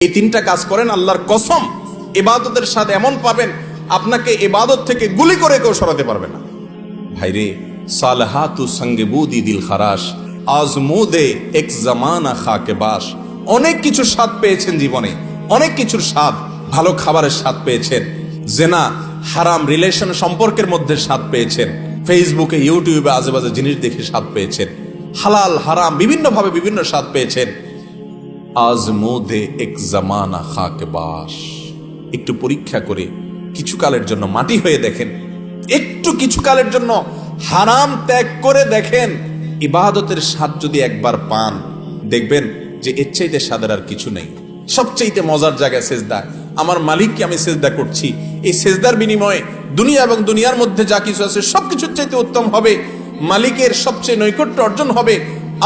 এই তিনটা কাজ করেন, আল্লাহর কসম ইবাদতের স্বাদ এমন পাবেন আপনাকে ইবাদত থেকে গুলি করে কেউ সরাতে পারবে না। ভাইরে, সালহাতু সঙ্গে বুদি দিল খারাস, আজমুদে এক জামানা খাকে বাস। অনেক কিছুর স্বাদ পেয়েছেন জীবনে, অনেক কিছুর স্বাদ, ভালো খাবারের স্বাদ পেয়েছেন, জেনা হারাম রিলেশন সম্পর্কের মধ্যে স্বাদ পেয়েছেন, ফেসবুকে ইউটিউবে আজেবাজে জিনিস দেখে স্বাদ পেয়েছেন, হালাল হারাম বিভিন্ন ভাবে বিভিন্ন স্বাদ পেয়েছেন। আজমুদে এক জামানা খাকে বাস। একটু পরীক্ষা করে কিছুকালের জন্য মাটি হয়ে দেখেন, একটু কিছুকালের জন্য হারাম ত্যাগ করে দেখেন, ইবাদতের স্বাদ যদি একবার পান, দেখবেন যে এর চাইতে স্বাদের আর কিছু নেই। সবচাইতে মজার জায়গায় সেজদা। আমার মালিককে আমি সেজদা করছি, এই সেজদার বিনিময়ে দুনিয়া এবং দুনিয়ার মধ্যে যা কিছু আছে সবকিছুর চাইতে উত্তম হবে, মালিকের সবচেয়ে নৈকট্য অর্জন হবে।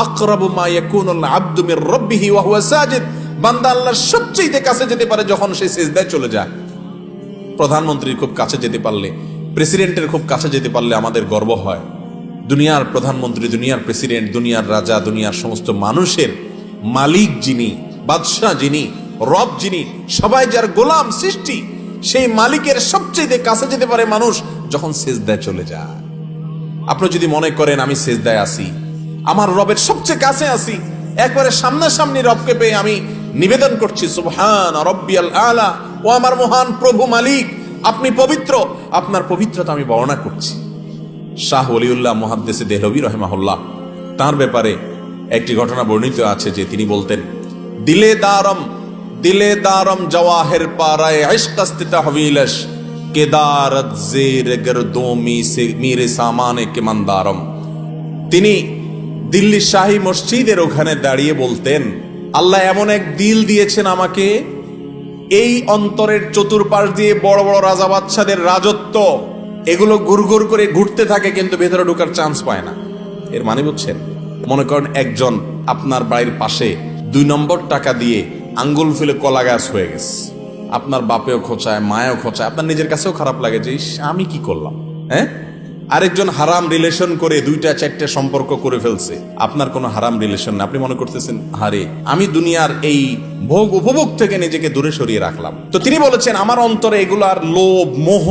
আকরাবু মা ইয়াকুনুল আবদু মির রাব্বিহি ওয়া হুয়া সাজিদ। বান্দা আল্লাহর সবচেয়ে কাছে যেতে পারে যখন সে সেজদায় চলে যায়। প্রধানমন্ত্রীর খুব কাছে যেতে পারলে, প্রেসিডেন্টের খুব কাছে যেতে পারলে আমাদের গর্ব হয়। দুনিয়ার প্রধানমন্ত্রী, দুনিয়ার প্রেসিডেন্ট, দুনিয়ার রাজা, দুনিয়ার সমস্ত মানুষের মালিক যিনি, বাদশাহ যিনি, রব যিনি, সবাই যার গোলাম সৃষ্টি, সেই মালিকের সবচেয়ে কাছে যেতে পারে মানুষ যখন সেজদায় চলে যায়। আপনি যদি মনে করেন আমি সেজদায় আসি, আমার রবের সবচেয়ে কাছে আসি, একবারে সামনাসামনি রবকে পেয়ে আমি নিবেদন করছি সুবহান রাব্বিয়াল আলা, ও আমার মহান প্রভু মালিক, আপনি পবিত্র, আপনার পবিত্রতা আমি বর্ণনা করছি। শাহ ওলিউল্লাহ মুহাদ্দিস দেহলভী রাহিমাহুল্লাহ, তার ব্যাপারে একটি ঘটনা বর্ণিত আছে যে তিনি বলতেন, দিলে দারম জওয়াহির পারায়ে ইশকাস্ত তাহবিলশ কেদারত জের গরদোমি সে মেরে সামানে কে মন্দারম। তিনি দিল্লি শাহী মসজিদের ওখানে দাঁড়িয়ে বলতেন, আল্লাহ এমন এক দিল দিয়েছেন আমাকে, এই অন্তরের চতুর্পাশ দিয়ে বড় বড় রাজা বাদশাদের রাজত্ব, এগুলো গুড়গুড় করে ঘুরতে থাকে কিন্তু ভেতরে ঢোকার চান্স পায় না। এর মানে বুঝছেন? মনে করেন একজন আপনার বাড়ির পাশে 2 নম্বর টাকা দিয়ে আঙ্গুল ফেলে কলা গাছ হয়ে গেছে, আপনার বাপেও খোঁচায়, মায়েও খোঁচায়, আপনার নিজের কাছেও খারাপ লাগে যে আমি কি করলাম। হ্যাঁ, আরেকজন হারাম রিলেশন করে 2-4টা সম্পর্ক করে ফেলছে, আপনার কোনো হারাম রিলেশন না, আপনি মনে করতেছেন আরে আমি দুনিয়ার এই ভোগ উপভোগ থেকে নিজেকে দূরে সরিয়ে রাখলাম। তো তিনি বলেছেন আমার অন্তরে এগুলার লোভ, মোহ,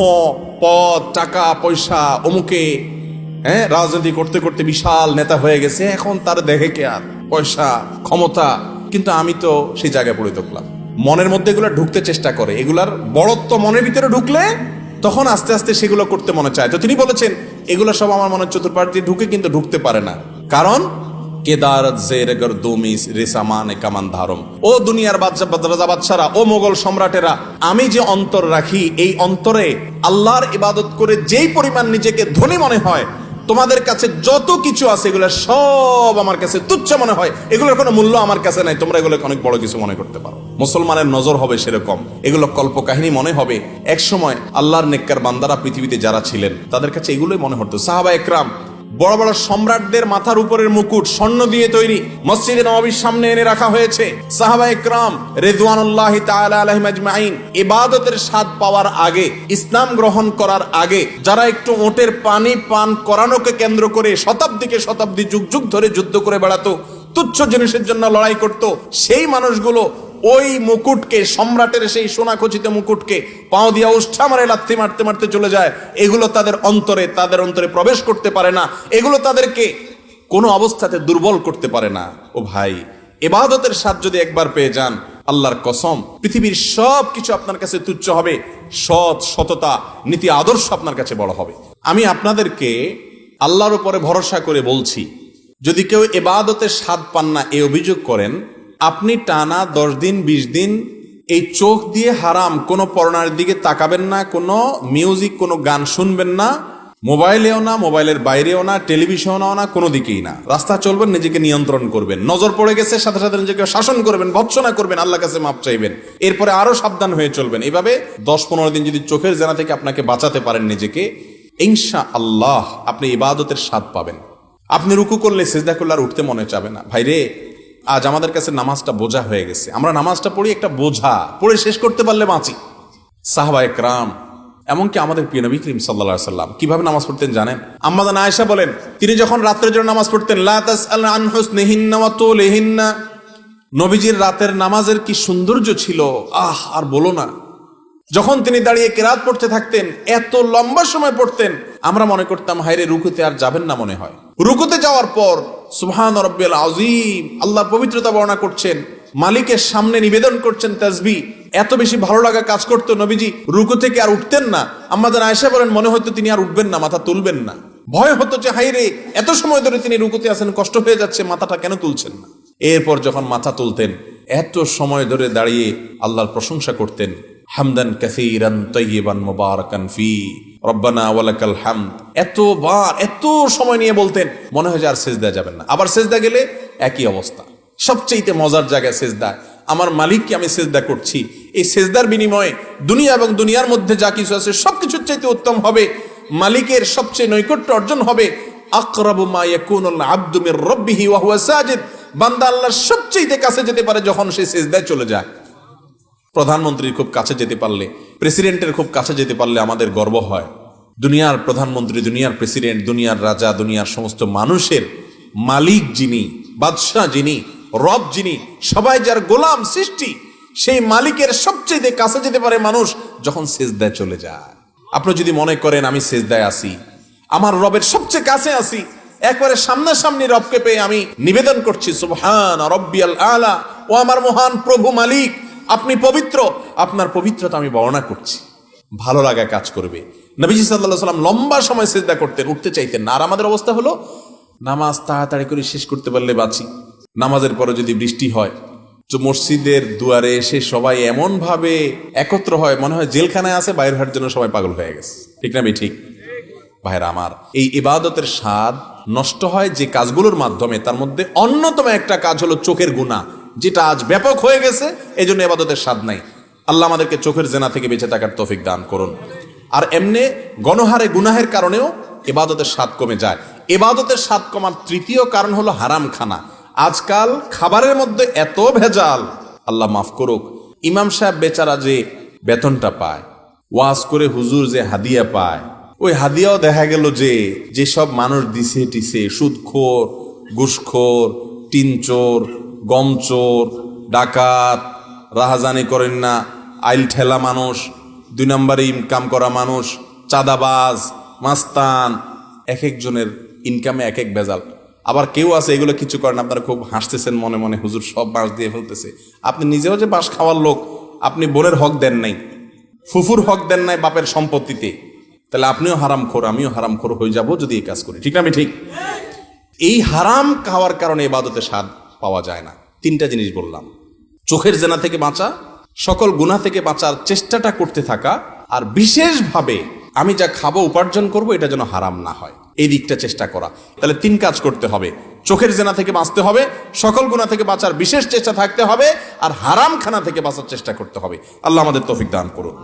পদ, টাকা পয়সা, অমুকে রাজনীতি করতে করতে বিশাল নেতা হয়ে গেছে, এখন তার দেখে কে আর পয়সা ক্ষমতা, কিন্তু আমি তো সেই জায়গায় পড়ে থাকলাম। মনের মধ্যে এগুলো ঢুকতে চেষ্টা করে, এগুলার বড়ত্ব মনের ভিতরে ঢুকলে তখন আস্তে আস্তে সেগুলো করতে মনে চায়। তো তিনি বলেছেন এগুলো সব আমার মনের চতুর্পাশ দিয়ে ঢুকে কিন্তু ঢুকতে পারে না, কারণ কেদারত জের গরদোমি রেসামানে কামান ধারম। ও দুনিয়ার রাজা বাদশারা, ও মোগল সম্রাটেরা, আমি যে অন্তর রাখি, এই অন্তরে আল্লাহর ইবাদত করে যেই পরিমাণ নিজেকে ধনী মনে হয়, তোমাদের কাছে যত কিছু আছে এগুলো সব আমার কাছে তুচ্ছ মনে হয়, এগুলোর কোনো মূল্য আমার কাছে নাই, তোমরা এগুলোকে অনেক বড় কিছু মনে করতে পারো। মুসলমানের নজর হবে সেরকম, এগুলো কল্পকাহিনী মনে হবে। এক সময় আল্লাহর নেককার বান্দারা পৃথিবীতে যারা ছিলেন তাদের কাছে এগুলোই মনে হতো। সাহাবা একরাম বড় বড় সম্রাটদের মাথার উপরের মুকুট স্বর্ণ দিয়ে তৈরি মসজিদে নববীর সামনে এনে রাখা হয়েছে। সাহাবা একরাম রিদওয়ানুল্লাহি তাআলা আলাইহিম আজমাইন ইবাদতের স্বাদ পাওয়ার আগে, ইসলাম গ্রহণ করার আগে, যারা একটু ওটের পানি পান করানোকে কেন্দ্র করে শতাব্দীকে শতাব্দী যুগ যুগ ধরে যুদ্ধ করে বেড়াতো, তুচ্ছ জিনিসের জন্য লড়াই করত, সেই মানুষগুলো ওই মুকুটকে, সম্রাটের সেই সোনা খচিত মুকুটকে পাও দিয়া উষ্ঠা মারে লাথি মারতে মারতে চলে যায়। এগুলো তাদের অন্তরে প্রবেশ করতে পারে না, এগুলো তাদেরকে কোনো অবস্থাতে দুর্বল করতে পারে না। ও ভাই, ইবাদতের স্বাদ যদি একবার পেয়ে যান, আল্লাহর কসম পৃথিবীর সব কিছু আপনার কাছে তুচ্ছ হবে, সততা নীতি আদর্শ আপনার কাছে বড় হবে। আমি আপনাদেরকে আল্লাহর উপরে ভরসা করে বলছি, যদি কেউ ইবাদতের স্বাদ পান না এই অভিযোগ করেন, আপনি টানা 10 দিন 20 দিন এই চোখ দিয়ে হারাম কোনো পর্নোর দিকে তাকাবেন না, কোনো মিউজিক, কোনো গান শুনবেন না, মোবাইলেও না, মোবাইলের বাইরেও না, টেলিভিশনেও না, কোনো দিকেই না। রাস্তা চলবেন, নিজেকে নিয়ন্ত্রণ করবেন, নজর পড়ে গেছে সাথে সাথে নিজেকে শাসন করবেন, ভৎসনা করবেন, আল্লাহর কাছে মাপ চাইবেন, এরপরে আরো সাবধান হয়ে চলবেন। এভাবে 10-15 দিন যদি চোখের জেনা থেকে আপনাকে বাঁচাতে পারেন নিজেকে, ইনশাআল্লাহ আপনি ইবাদতের স্বাদ পাবেন। আপনি রুকু করলে, সিজদা করলে আর উঠতে মনে চাবে না। ভাইরে, আজ আমাদের কাছে নামাজটা বোঝা হয়ে গেছে, আমরা নামাজটা পড়ি একটা বোঝা, পড়ে শেষ করতে পারলে বাঁচি। সাহাবা একরাম, এমনকি আমাদের প্রিয় নবী করিম সাল্লাল্লাহু আলাইহি সাল্লাম কিভাবে নামাজ পড়তেন জানেন? আম্মা জান আয়েশা বলেন, তিনি যখন রাত্রের জন্য নামাজ পড়তেন, লা তাসআল আন হুসনিহিন্না ওয়া তুলিহিন্না, নবীজির রাতের নামাজের কি সৌন্দর্য ছিল, আর বলো না। যখন তিনি দাঁড়িয়ে কেরাত পড়তে থাকতেন, এত লম্বা সময় পড়তেন, আমরা মনে করতাম হায়রে রুকুতে আর যাবেন না মনে হয়। রুকুতে যাওয়ার পর সুবহান রাব্বিয়াল আযীম, আল্লাহর পবিত্রতা বর্ণনা করছেন, মালিকের সামনে নিবেদন করছেন তাসবিহ। এত বেশি ভালো লাগা কাজ করতো, নবীজি রুকু থেকে আর উঠতেন না। আমাদের আয়েশা বলেন মনে হতো তিনি আর উঠবেন না, মাথা তুলবেন না। ভয় হতো যে হায়রে এত সময় ধরে তিনি রুকুতে আছেন, কষ্ট হয়ে যাচ্ছে, মাথাটা কেন তুলছেন না। এরপর যখন মাথা তুলতেন, এত সময় ধরে দাঁড়িয়ে আল্লাহর প্রশংসা করতেন, হামদান কাসীরান তাইয়িবান মুবারাকান ফি রব্বানা ওয়ালাকাল হামদ। এতবার এত সময় নিয়ে বলতেন, মনে হয় যে আর সিজদা যাবেন না। আবার সিজদা গেলে একই অবস্থা। সবচেয়ে মজার জায়গায় সিজদায় আমার মালিককে আমি সিজদা করছি, এই সিজদার বিনিময়ে দুনিয়া এবং দুনিয়ার মধ্যে যা কিছু আছে সবকিছুর চাইতে উত্তম হবে, মালিকের সবচেয়ে নৈকট্য অর্জন হবে। আকরাবু মা ইয়াকুনুল আবদু মির রাব্বিহি ওয়া হুয়া সাজিদ। বান্দা আল্লাহর সবচেয়ে কাছে যেতে পারে যখন সে সিজদায় চলে যায়। প্রধানমন্ত্রীর খুব কাছে যেতে পারলে, প্রেসিডেন্টের খুব কাছে যেতে পারলে আমাদের গর্ব হয়। দুনিয়ার প্রধানমন্ত্রী, দুনিয়ার প্রেসিডেন্ট, দুনিয়ার রাজা, দুনিয়ার সমস্ত মানুষের মালিক যিনি, বাদশাহ যিনি, রব যিনি, সবাই যার গোলাম সৃষ্টি, সেই মালিকের সবচেয়ে কাছে যেতে পারে মানুষ যখন সিজদায় চলে যায়। আপনি যদি মনে করেন আমি সিজদায় আছি, আমার রবের সবচেয়ে কাছে আছি, একবারে সামনাসামনি রবকে পেয়ে আমি নিবেদন করছি সুবহান রাব্বিয়াল আলা, ও আমার মহান প্রভু মালিক, আপনি পবিত্র, আপনার পবিত্রতা আমি বর্ণনা করছি, ভালো লাগা কাজ করবে। নবীজি সাল্লাল্লাহু আলাইহি ওয়াসাল্লাম লম্বা সময় সিজদা করতেন, উঠতে চাইতেন না। আর আমাদের অবস্থা হলো নামাজ তাড়াতাড়ি করে শেষ করতে পারলে বাঁচি। নামাজের পরে যদি বৃষ্টি হয় তো মসজিদের দুয়ারে এসে সবাই এমন ভাবে একত্র হয়, মনে হয় জেলখানায় আছে, বাইরে হওয়ার জন্য সবাই পাগল হয়ে গেছে। ঠিক না ঠিক? ভাইরা আমার, এই ইবাদতের স্বাদ নষ্ট হয় যে কাজগুলোর মাধ্যমে, তার মধ্যে অন্যতম একটা কাজ হলো চোখের গুনাহ, যেটা আজ ব্যাপক হয়ে গেছে। এই জন্য ইবাদতের স্বাদ নাই। আল্লাহ আমাদেরকে চোখের জেনা থেকে বেঁচে থাকার তৌফিক দান করুন। আর এমনি গণহারে গুনাহের কারণেও ইবাদতের স্বাদ কমে যায়। ইবাদতের স্বাদ কমার তৃতীয় কারণ হলো হারাম খানা। আজকাল খাবারের মধ্যে এত ভেজাল, আল্লাহ মাফ করুক। ইমাম সাহেব বেচারা যে বেতনটা পায়, ওয়াজ করে হুজুর যে হাদিয়া পায়, ওই হাদিয়াও দেখা গেল যে যেসব মানুষ দিছে টিছে, সুদখোর, ঘুষখোর, টিনচোর, গমচোর, ডাকাত, রাহাজানি করেন না, আইল ঠেলা মানুষ, 2 নম্বরে ইনকাম করা মানুষ, চাঁদাবাজ, মাস্তান, এক একজনের ইনকামে এক এক ভেজাল। আবার কেউ আছে এগুলো কিছু করেন, আপনারা খুব হাসতেছেন মনে মনে, হুজুর সব বাঁশ দিয়ে ফেলতেছে। আপনি নিজেও যে বাঁশ খাওয়ার লোক, আপনি বোনের হক দেন নাই, ফুফুর হক দেন নাই বাপের সম্পত্তিতে, তাহলে আপনিও হারামখোর, আমিও হারামখোর হয়ে যাব যদি এই কাজ করি। ঠিক না ঠিক? এই হারাম খাওয়ার কারণে ইবাদতের স্বাদ পাওয়া যায় না। 3টা জিনিস বললাম, চোখের জেনা থেকে বাঁচা, সকল গুনাহ থেকে বাঁচার চেষ্টাটা করতে থাকা, আর বিশেষভাবে আমি যা খাবো উপার্জন করব এটা যেন হারাম না হয়, এই দিকটা চেষ্টা করা। তাহলে 3 কাজ করতে হবে, চোখের জেনা থেকে বাঁচতে হবে, সকল গুনাহ থেকে বাঁচার বিশেষ চেষ্টা থাকতে হবে, আর হারাম খানা থেকে বাঁচার চেষ্টা করতে হবে। আল্লাহ আমাদের তৌফিক দান করুন।